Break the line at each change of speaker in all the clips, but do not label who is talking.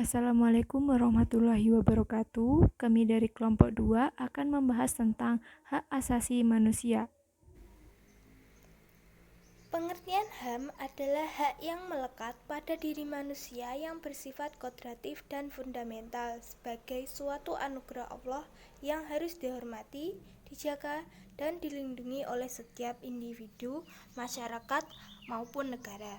Assalamualaikum warahmatullahi wabarakatuh. Kami dari kelompok 2 akan membahas tentang hak asasi manusia.
Pengertian HAM adalah hak yang melekat pada diri manusia yang bersifat kodratif dan fundamental sebagai suatu anugerah Allah yang harus dihormati, dijaga, dan dilindungi oleh setiap individu, masyarakat, maupun negara.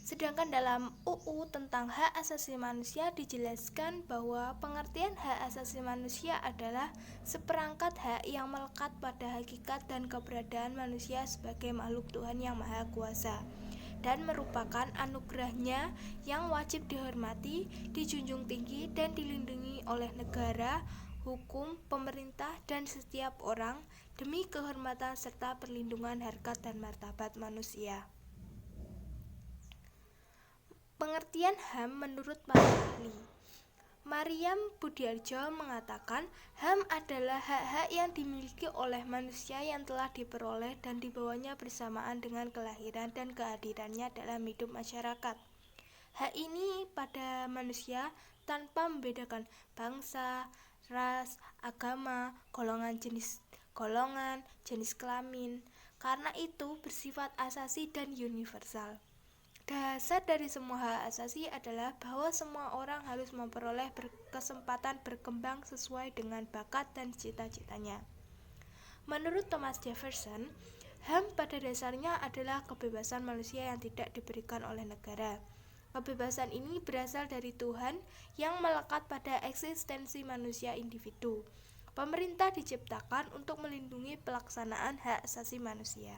Sedangkan dalam UU tentang hak asasi manusia dijelaskan bahwa pengertian hak asasi manusia adalah seperangkat hak yang melekat pada hakikat dan keberadaan manusia sebagai makhluk Tuhan yang Maha Kuasa dan merupakan anugerahnya yang wajib dihormati, dijunjung tinggi, dan dilindungi oleh negara, hukum, pemerintah, dan setiap orang demi kehormatan serta perlindungan harkat dan martabat manusia. Pengertian HAM menurut para ahli. Mariam Budiarjo mengatakan HAM adalah hak-hak yang dimiliki oleh manusia yang telah diperoleh dan dibawanya bersamaan dengan kelahiran dan kehadirannya dalam hidup masyarakat. Hak ini pada manusia tanpa membedakan bangsa, ras, agama, jenis kelamin. Karena itu bersifat asasi dan universal. Dasar dari semua hak asasi adalah bahwa semua orang harus memperoleh kesempatan berkembang sesuai dengan bakat dan cita-citanya. Menurut Thomas Jefferson, HAM pada dasarnya adalah kebebasan manusia yang tidak diberikan oleh negara. Kebebasan ini berasal dari Tuhan yang melekat pada eksistensi manusia individu. Pemerintah diciptakan untuk melindungi pelaksanaan hak asasi manusia.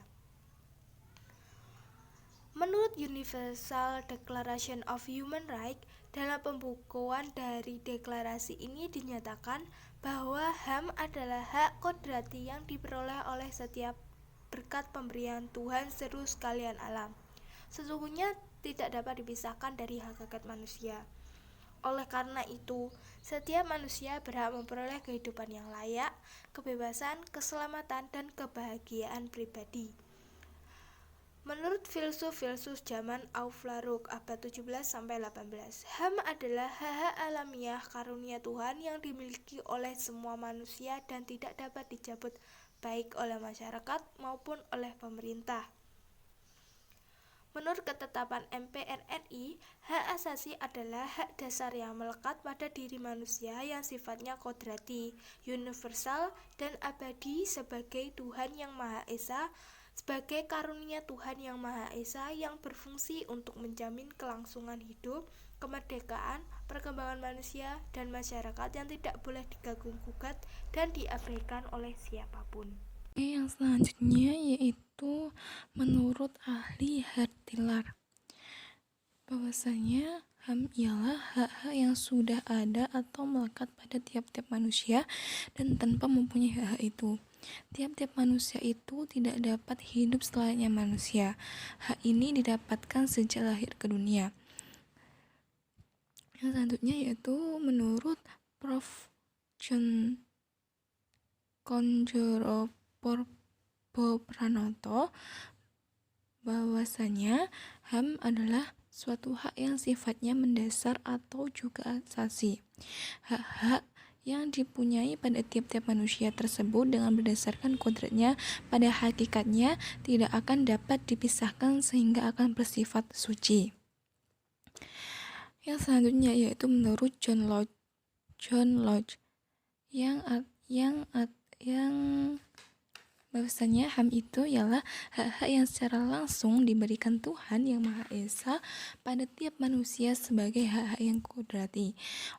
Menurut Universal Declaration of Human Rights, dalam pembukuan dari deklarasi ini dinyatakan bahwa HAM adalah hak kodrati yang diperoleh oleh setiap berkat pemberian Tuhan seru sekalian alam. Sesungguhnya tidak dapat dipisahkan dari hakikat manusia. Oleh karena itu, setiap manusia berhak memperoleh kehidupan yang layak, kebebasan, keselamatan, dan kebahagiaan pribadi. Menurut filsuf zaman Aufklarung abad 17-18, HAM adalah hak-hak alamiah karunia Tuhan yang dimiliki oleh semua manusia dan tidak dapat dicabut baik oleh masyarakat maupun oleh pemerintah. Menurut ketetapan MPRRI, hak asasi adalah hak dasar yang melekat pada diri manusia yang sifatnya kodrati, universal, dan abadi sebagai Tuhan yang Maha Esa, sebagai karunia Tuhan yang Maha Esa yang berfungsi untuk menjamin kelangsungan hidup, kemerdekaan, perkembangan manusia, dan masyarakat yang tidak boleh diganggu-gugat dan diabaikan oleh siapapun.
Yang selanjutnya yaitu menurut ahli Hertilar, bahwasanya HAM ialah hak-hak yang sudah ada atau melekat pada tiap-tiap manusia dan tanpa mempunyai hak-hak itu, tiap-tiap manusia itu tidak dapat hidup selayaknya manusia. Hak ini didapatkan sejak lahir ke dunia. Yang selanjutnya yaitu menurut Prof. John Pranoto, bahwasanya HAM adalah suatu hak yang sifatnya mendasar atau juga asasi. Hak-hak yang dipunyai pada tiap-tiap manusia tersebut dengan berdasarkan kodratnya pada hakikatnya tidak akan dapat dipisahkan sehingga akan bersifat suci. Yang selanjutnya yaitu menurut John Lodge yang bahwasanya HAM itu ialah hak-hak yang secara langsung diberikan Tuhan yang Maha Esa pada tiap manusia sebagai hak-hak yang kodrati.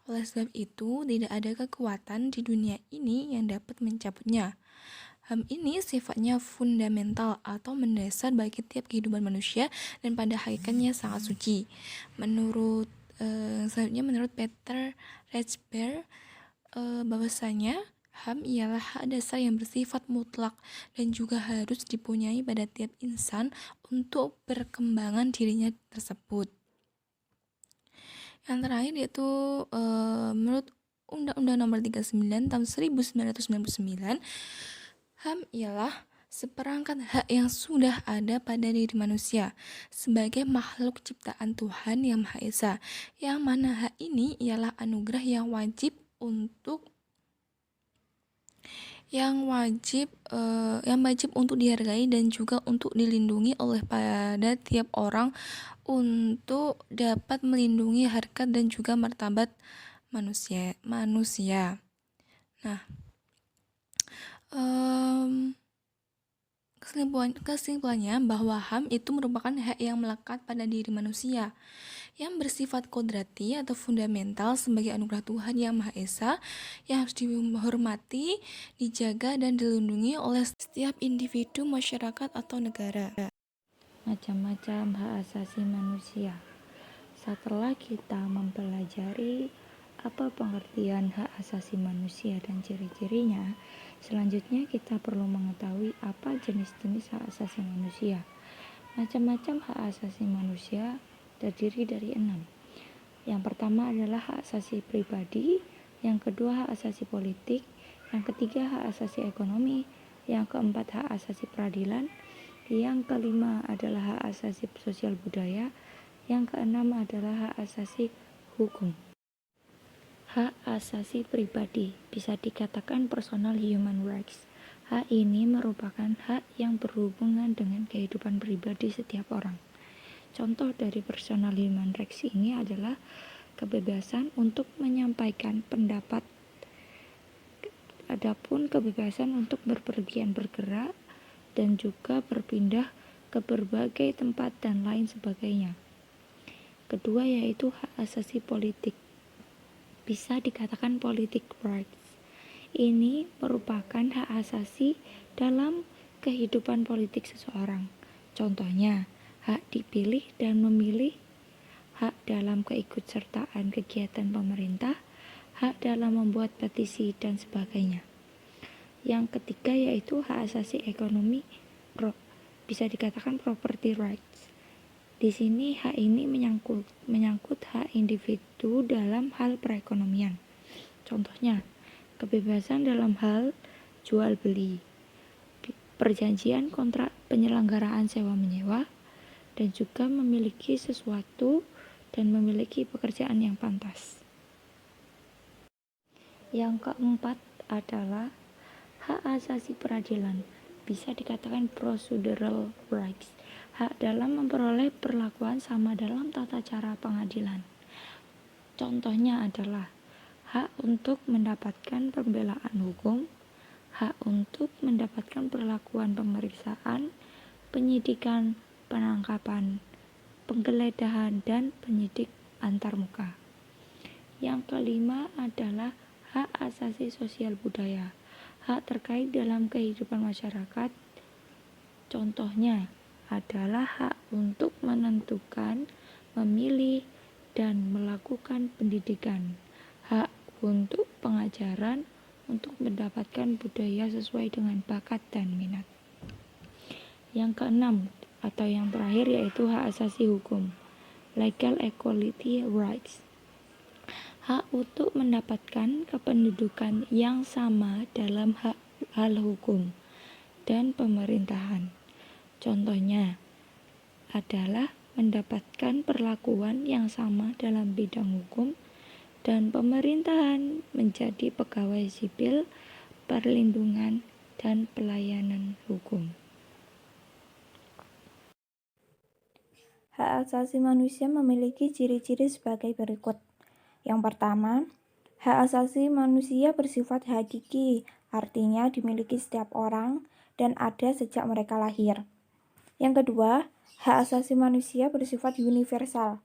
Oleh sebab itu, tidak ada kekuatan di dunia ini yang dapat mencabutnya. HAM ini sifatnya fundamental atau mendasar bagi tiap kehidupan manusia dan pada hakikatnya sangat suci. Selanjutnya menurut Peter Reichberg, bahwasanya HAM ialah hak dasar yang bersifat mutlak dan juga harus dipunyai pada tiap insan untuk perkembangan dirinya tersebut. Yang terakhir yaitu menurut Undang-Undang Nomor 39 tahun 1999, HAM ialah seperangkat hak yang sudah ada pada diri manusia sebagai makhluk ciptaan Tuhan Yang Maha Esa, yang mana hak ini ialah anugerah yang wajib untuk dihargai dan juga untuk dilindungi oleh pada tiap orang untuk dapat melindungi harkat dan juga martabat manusia. Nah, kesimpulannya bahwa HAM itu merupakan hak yang melekat pada diri manusia yang bersifat kodrati atau fundamental sebagai anugerah Tuhan Yang Maha Esa yang harus dihormati, dijaga, dan dilindungi oleh setiap individu, masyarakat, atau negara.
Macam-macam hak asasi manusia. Setelah kita mempelajari apa pengertian hak asasi manusia dan ciri-cirinya, selanjutnya kita perlu mengetahui apa jenis-jenis hak asasi manusia. Macam-macam hak asasi manusia terdiri dari 6. Yang pertama adalah hak asasi pribadi, yang kedua hak asasi politik, yang ketiga hak asasi ekonomi, yang keempat hak asasi peradilan, yang kelima adalah hak asasi sosial budaya, yang keenam adalah hak asasi hukum. Hak asasi pribadi bisa dikatakan personal human rights. Hak ini merupakan hak yang berhubungan dengan kehidupan pribadi setiap orang. Contoh dari personal human rights ini adalah kebebasan untuk menyampaikan pendapat, adapun kebebasan untuk berpergian bergerak dan juga berpindah ke berbagai tempat dan lain sebagainya. Kedua yaitu hak asasi politik. Bisa dikatakan politic rights. Ini merupakan hak asasi dalam kehidupan politik seseorang. Contohnya, hak dipilih dan memilih, hak dalam keikutsertaan kegiatan pemerintah, hak dalam membuat petisi, dan sebagainya. Yang ketiga yaitu hak asasi ekonomi, bisa dikatakan property rights. Di sini hak ini menyangkut hak individu dalam hal perekonomian. Contohnya, kebebasan dalam hal jual beli, perjanjian kontrak penyelenggaraan sewa-menyewa, dan juga memiliki sesuatu dan memiliki pekerjaan yang pantas. Yang keempat adalah hak asasi peradilan, bisa dikatakan procedural rights. Hak dalam memperoleh perlakuan sama dalam tata cara pengadilan. Contohnya adalah hak untuk mendapatkan pembelaan hukum, hak untuk mendapatkan perlakuan pemeriksaan, penyidikan, penangkapan, penggeledahan, dan penyidik antarmuka. Yang kelima adalah hak asasi sosial budaya, hak terkait dalam kehidupan masyarakat. Contohnya adalah hak untuk menentukan, memilih, dan melakukan pendidikan, hak untuk pengajaran, untuk mendapatkan budaya sesuai dengan bakat dan minat. Yang keenam atau yang terakhir yaitu hak asasi hukum, legal equality rights, hak untuk mendapatkan kependudukan yang sama dalam hal hukum dan pemerintahan. Contohnya adalah mendapatkan perlakuan yang sama dalam bidang hukum dan pemerintahan, menjadi pegawai sipil, perlindungan, dan pelayanan hukum.
Hak asasi manusia memiliki ciri-ciri sebagai berikut. Yang pertama, hak asasi manusia bersifat hakiki, artinya dimiliki setiap orang dan ada sejak mereka lahir. Yang kedua, hak asasi manusia bersifat universal,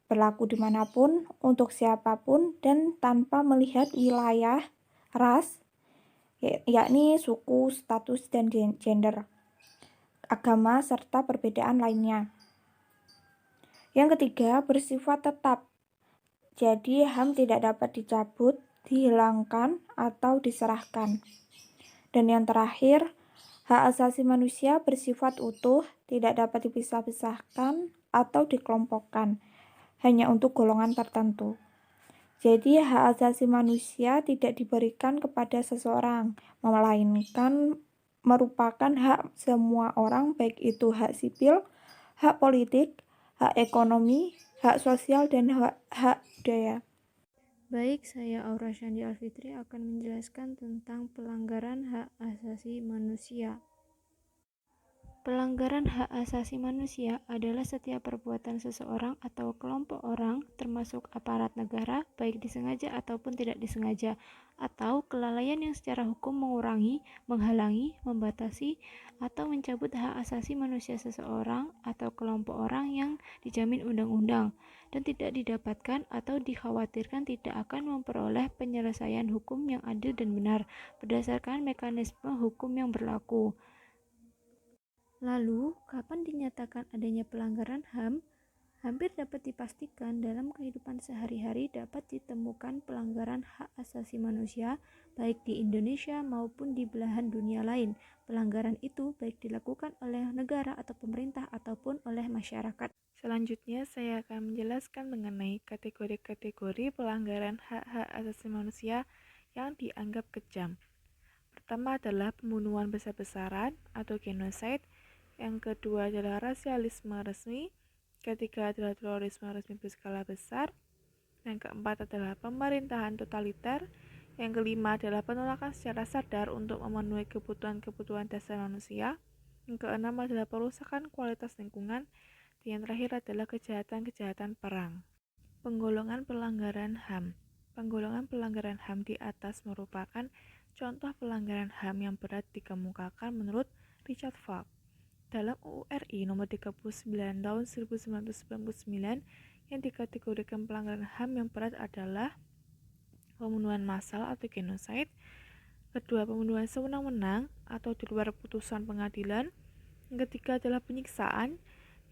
berlaku dimanapun, untuk siapapun, dan tanpa melihat wilayah, ras, yakni suku, status, dan gender, agama, serta perbedaan lainnya. Yang ketiga, bersifat tetap, jadi HAM tidak dapat dicabut, dihilangkan, atau diserahkan. Dan yang terakhir, hak asasi manusia bersifat utuh, tidak dapat dipisah-pisahkan atau dikelompokkan, hanya untuk golongan tertentu. Jadi hak asasi manusia tidak diberikan kepada seseorang, melainkan
merupakan hak semua orang, baik itu hak sipil, hak politik, hak ekonomi, hak sosial, dan hak budaya. Baik, saya Aura Shandi Alfitri akan menjelaskan tentang pelanggaran hak asasi manusia. Pelanggaran hak asasi manusia adalah setiap perbuatan seseorang atau kelompok orang, termasuk aparat negara, baik disengaja ataupun tidak disengaja, atau kelalaian yang secara hukum mengurangi, menghalangi, membatasi, atau mencabut hak asasi manusia seseorang atau kelompok orang yang dijamin undang-undang, dan tidak didapatkan atau dikhawatirkan tidak akan memperoleh penyelesaian hukum yang adil dan benar berdasarkan mekanisme hukum yang berlaku. Lalu, kapan dinyatakan adanya pelanggaran HAM? Hampir dapat dipastikan dalam kehidupan sehari-hari dapat ditemukan pelanggaran hak asasi manusia, baik di Indonesia maupun di belahan dunia lain. Pelanggaran itu baik dilakukan oleh negara atau pemerintah ataupun oleh masyarakat. Selanjutnya, saya akan menjelaskan mengenai kategori-kategori pelanggaran hak-hak asasi manusia yang dianggap kejam. Pertama adalah pembunuhan besar-besaran atau genocide. Yang kedua adalah rasialisme resmi. Ketiga adalah terorisme resmi berskala besar. Yang keempat adalah pemerintahan totaliter. Yang kelima adalah penolakan secara sadar untuk memenuhi kebutuhan-kebutuhan dasar manusia. Yang keenam adalah perusakan kualitas lingkungan. Dan yang terakhir adalah kejahatan-kejahatan perang. Penggolongan pelanggaran HAM. Penggolongan pelanggaran HAM di atas merupakan contoh pelanggaran HAM yang berat dikemukakan menurut Richard Falk. Dalam UU RI nomor 39 tahun 1999 yang dikategorikan pelanggaran HAM yang berat adalah pembunuhan massal atau genocide, kedua pembunuhan sewenang-wenang atau di luar putusan pengadilan, yang ketiga adalah penyiksaan,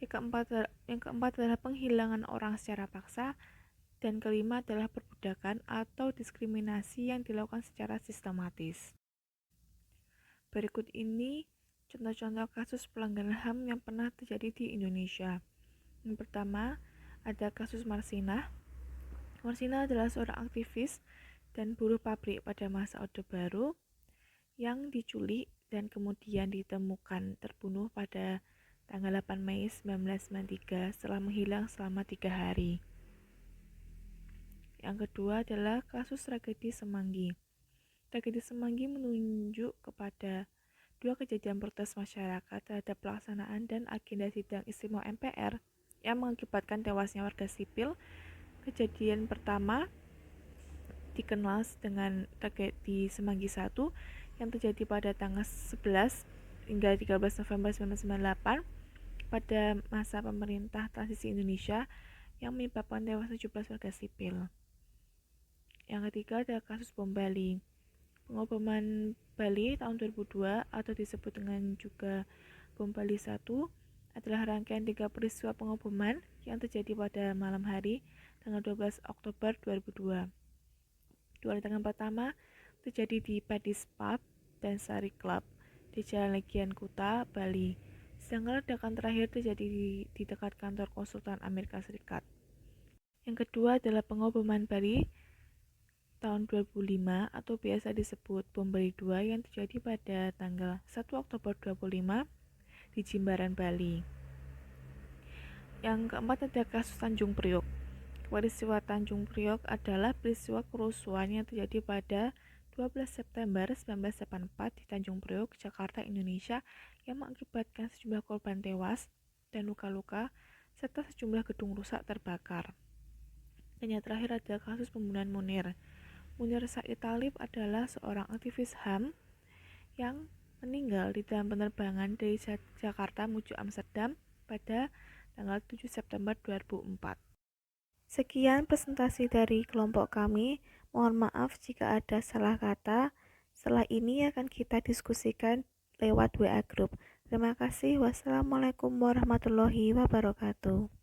yang keempat adalah penghilangan orang secara paksa, dan kelima adalah perbudakan atau diskriminasi yang dilakukan secara sistematis. Berikut ini contoh-contoh kasus pelanggaran HAM yang pernah terjadi di Indonesia. Yang pertama, ada kasus Marsinah. Marsinah adalah seorang aktivis dan buruh pabrik pada masa Orde Baru yang diculik dan kemudian ditemukan terbunuh pada tanggal 8 Mei 1993 setelah menghilang selama 3 hari. Yang kedua adalah kasus tragedi Semanggi. Tragedi Semanggi menunjuk kepada dua kejadian protes masyarakat terhadap pelaksanaan dan agenda sidang istimewa MPR yang mengakibatkan tewasnya warga sipil. Kejadian pertama dikenal dengan tragedi Semanggi 1 yang terjadi pada tanggal 11 hingga 13 November 1998 pada masa pemerintah transisi Indonesia yang menyebabkan tewas 17 warga sipil. Yang ketiga adalah kasus bom Bali. Pengoboman Bali tahun 2002 atau disebut dengan juga bom Bali 1 adalah rangkaian 3 peristiwa pengoboman yang terjadi pada malam hari tanggal 12 Oktober 2002. Dua ledakan pertama terjadi di Padis Pub dan Sari Club di Jalan Legian Kuta, Bali. Sedangkan ledakan terakhir terjadi di dekat kantor konsultan Amerika Serikat. Yang kedua adalah pengoboman Bali tahun 2005 atau biasa disebut bom Bali 2 yang terjadi pada tanggal 1 Oktober 2005 di Jimbaran, Bali. Yang keempat ada kasus Tanjung Priok. Peristiwa Tanjung Priok adalah peristiwa kerusuhan yang terjadi pada 12 September 1984 di Tanjung Priok, Jakarta, Indonesia yang mengakibatkan sejumlah korban tewas dan luka-luka serta sejumlah gedung rusak terbakar. Dan yang terakhir ada kasus pembunuhan Munir. Munir Said Talib adalah seorang aktivis HAM yang meninggal di dalam penerbangan dari Jakarta menuju Amsterdam pada tanggal 7 September 2004. Sekian presentasi dari kelompok kami. Mohon maaf jika ada salah kata. Setelah ini akan kita diskusikan lewat WA Group. Terima kasih. Wassalamualaikum warahmatullahi wabarakatuh.